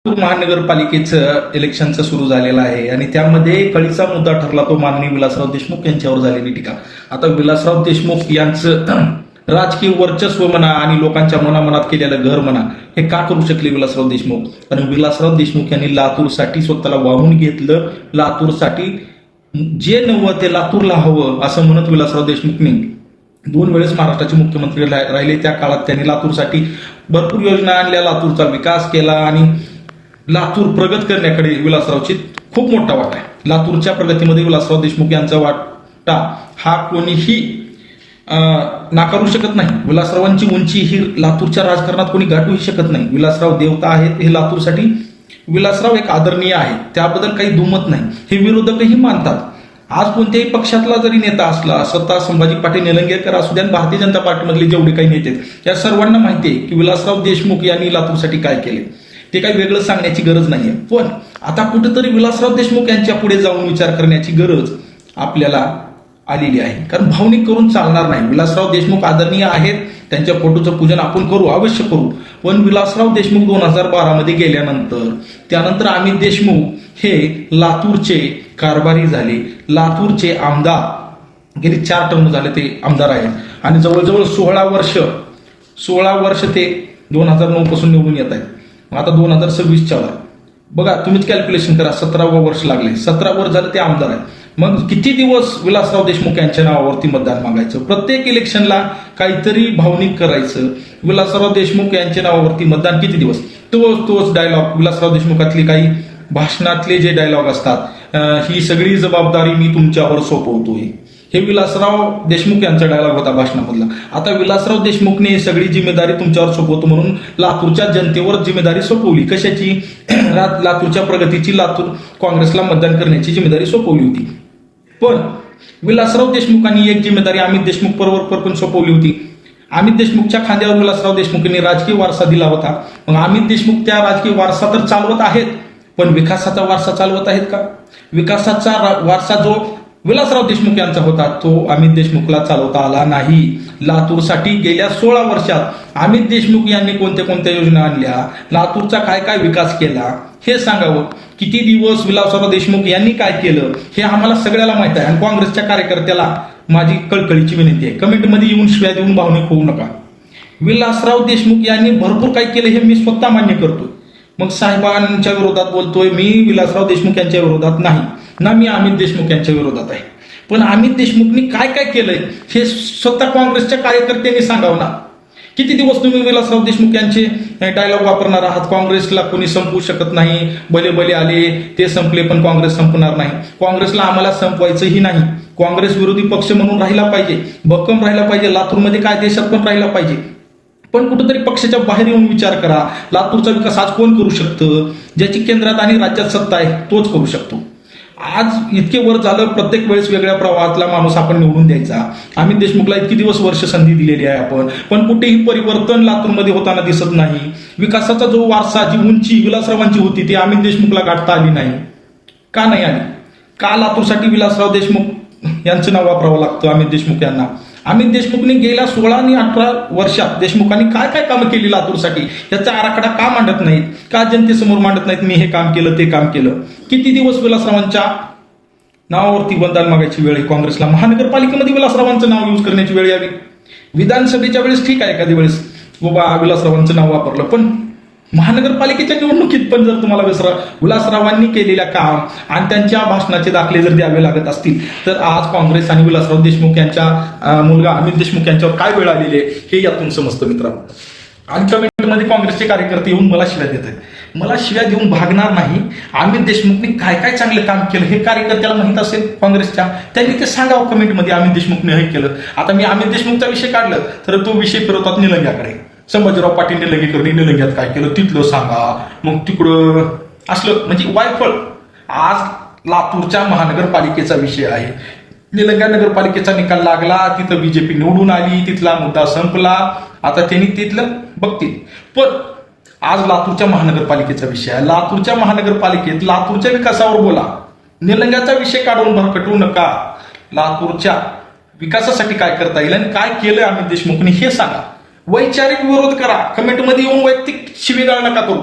लातूर महानगरपालिकेचं इलेक्शनचं सुरू झालेलं आहे आणि त्यामध्ये कळीचा मुद्दा ठरला तो माननीय विलासराव देशमुख यांच्यावर झालेली टीका. आता विलासराव देशमुख यांचं राजकीय वर्चस्व म्हणा आणि लोकांच्या मनामनात केलेलं घर म्हणा हे का करू शकले विलासराव देशमुख? कारण विलासराव देशमुख यांनी लातूरसाठी स्वतःला वाहून घेतलं. लातूरसाठी जे नवं ते लातूरला हवं असं म्हणत विलासराव देशमुखनी 2 वेळेस महाराष्ट्राचे मुख्यमंत्री राहिले. त्या काळात त्यांनी लातूरसाठी भरपूर योजना आणल्या, लातूरचा विकास केला आणि लातूर प्रगत करण्याकडे विलासरावची खूप मोठा वाटा आहे. लातूरच्या प्रगतीमध्ये विलासराव देशमुख यांचा वाटा हा कोणीही नाकारू शकत नाही. विलासरावांची उंची ही लातूरच्या राजकारणात कोणी गाठूही शकत नाही. विलासराव देवता आहेत हे लातूरसाठी. विलासराव एक आदरणीय आहे, त्याबद्दल काही दुमत नाही. हे विरोधकही मानतात. आज कोणत्याही पक्षातला जरी नेता असला, स्वतः संभाजी पाटील निलंगेकर असू द्या, भारतीय जनता पार्टीमधले जेवढे काही नेते या सर्वांना माहिती आहे की विलासराव देशमुख यांनी लातूरसाठी काय केले. ते काही वेगळं सांगण्याची गरज नाहीये. पण आता कुठेतरी विलासराव देशमुख यांच्या पुढे जाऊन विचार करण्याची गरज आपल्याला आलेली आहे. कारण भावनिक करून चालणार नाही. विलासराव देशमुख आदरणीय आहेत, त्यांच्या फोटोचं पूजन आपण करू, अवश्य करू. पण विलासराव देशमुख 2012 मध्ये गेल्यानंतर त्यानंतर अमित देशमुख हे लातूरचे कारभारी झाले, लातूरचे आमदार. गेली 4 टर्म झाले ते आमदार आहेत आणि जवळजवळ 16 वर्ष ते 2009 पासून निवडून येत आहेत. आता 2026 चालू आहे. बघा तुम्हीच कॅल्क्युलेशन करा, 17वं वर्ष लागले, 17 वर्ष झालं ते आमदार आहेत. मग किती दिवस विलासराव देशमुख यांच्या नावावरती मतदान मागायचं? प्रत्येक इलेक्शनला काहीतरी भावनिक करायचं. विलासराव देशमुख यांच्या नावावरती मतदान किती दिवस? तोच डायलॉग, विलासराव देशमुखातले काही भाषणातले जे डायलॉग असतात, ही सगळी जबाबदारी मी तुमच्यावर सोपवतोय, हे विलासराव देशमुख यांचा डायलॉग होता भाषणामधला. आता विलासराव देशमुखने सगळी जिम्मेदारी तुमच्यावर सोपवतो म्हणून लातूरच्या जनतेवर जिम्मेदारी सोपवली. कशाची? लातूरच्या प्रगतीची, लातूर काँग्रेसला मतदान करण्याची जिम्मेदारी सोपवली होती. पण विलासराव देशमुखांनी एक जिम्मेदारी अमित देशमुख बरोबर पण सोपवली होती. अमित देशमुखच्या खांद्यावर विलासराव देशमुखांनी राजकीय वारसा दिला होता. मग अमित देशमुख त्या राजकीय वारसा तर चालवत आहेत, पण विकासाचा वारसा चालवत आहेत का? विकासाचा वारसा जो विलासराव देशमुख यांचा होता तो अमित देशमुखला चालवता आला नाही. लातूरसाठी गेल्या 16 वर्षात अमित देशमुख यांनी कोणत्या योजना आणल्या, लातूरचा काय काय विकास केला हे सांगावं. किती दिवस विलासराव देशमुख यांनी काय केलं हे आम्हाला सगळ्याला माहित आहे. आणि काँग्रेसच्या कार्यकर्त्याला माझी कळकळीची विनंती आहे, कमेंटमध्ये येऊन शिव्या देऊन भावनिक होऊ नका. विलासराव देशमुख यांनी भरपूर काय केलं हे मी स्वतः मान्य करतोय. मग साहेबांच्या विरोधात बोलतोय मी, विलासराव देशमुख यांच्या विरोधात नाही ना, मी अमित देशमुख यांच्या विरोधात आहे. पण अमित देशमुखनी काय काय केलंय हे स्वतः काँग्रेसच्या कार्यकर्त्यांनी सांगावं ना. किती दिवस तुम्ही विलासराव देशमुख यांचे डायलॉग वापरणार आहात? काँग्रेसला कोणी संपवू शकत नाही, भले भले आले ते संपले पण काँग्रेस संपणार नाही. काँग्रेसला आम्हाला संपवायचंही नाही. काँग्रेस विरोधी पक्ष म्हणून राहिला पाहिजे, भक्कम राहिला पाहिजे, लातूरमध्ये काय देशात पण राहिला पाहिजे. पण कुठेतरी पक्षाच्या बाहेर येऊन विचार करा. लातूरचा विकास आज कोण करू शकतं? ज्याची केंद्रात आणि राज्यात सत्ता आहे तोच करू शकतो. आज इतके वर झालं, प्रत्येक वेळेस वेगळ्या प्रवाहातला माणूस आपण निवडून द्यायचा. अमित देशमुखला इतकी वर्ष संधी दिलेली आहे आपण, पण कुठेही परिवर्तन लातूरमध्ये होताना दिसत नाही. विकासाचा जो वारसा, जी उंची विलासरावांची होती ती अमित देशमुखला गाठता आली नाही. का नाही आली? का लातूरसाठी विलासराव देशमुख यांचं नाव वापरावं लागतं अमित देशमुख यांना? अमित देशमुखने गेल्या 16 आणि 18 वर्षात देशमुखांनी काय काय कामं केली लातूरसाठी याचा आराखडा का मांडत नाहीत? का जनतेसमोर मांडत नाहीत? मी हे काम केलं, ते काम केलं. किती दिवस विलासरावांच्या नावावरती मतदान मागायची वेळ आहे काँग्रेसला? महानगरपालिकेमध्ये विलासरावांचं नाव यूज करण्याची वेळ यावी. विधानसभेच्या वेळेस ठीक आहे, एखादी वेळेस बाबा विलासरावांचं नाव वापरलं, पण महानगरपालिकेच्या निवडणुकीत पण जर तुम्हाला विलासरावांनी केलेल्या काम आणि त्यांच्या भाषणाचे दाखले जर द्यावे लागत असतील तर आज काँग्रेस आणि विलासराव देशमुख यांच्या मुलगा अमित देशमुख यांच्यावर काय वेळ आलेली आहे हे यातून समजतं मित्रांनो. आणि कमेंटमध्ये काँग्रेसचे कार्यकर्ते येऊन मला शिव्या देत आहेत. मला शिव्या देऊन भागणार नाही. अमित देशमुखने काय काय चांगलं काम केलं हे कार्यकर्त्याला माहित असेल काँग्रेसच्या, त्यांनी ते सांगावं कमेंटमध्ये. अमित देशमुखने हे केलं. आता मी अमित देशमुखचा विषय काढला तर तो विषय फिरवतात निलंग्याकडे. संभाजीराव पाटील निलंग्यात काय केलं तिथलं सांगा, मग तिकडं असलं म्हणजे वायफळ. आज लातूरच्या महानगरपालिकेचा विषय आहे. निलंगा नगरपालिकेचा निकाल लागला, तिथं बीजेपी निवडून आली, तिथला मुद्दा संपला. आता त्यांनी तिथलं बघतील. पण आज लातूरच्या महानगरपालिकेचा विषय आहे. लातूरच्या महानगरपालिकेत लातूरच्या विकासावर बोला. निलंग्याचा विषय काढून भरकटवू नका. लातूरच्या विकासासाठी काय करता येईल आणि काय केलंय अमित देशमुखने हे सांगा. वैचारिक विरोध करा. कमेंटमध्ये येऊन वैयक्तिक शिवीगाळ नका करू.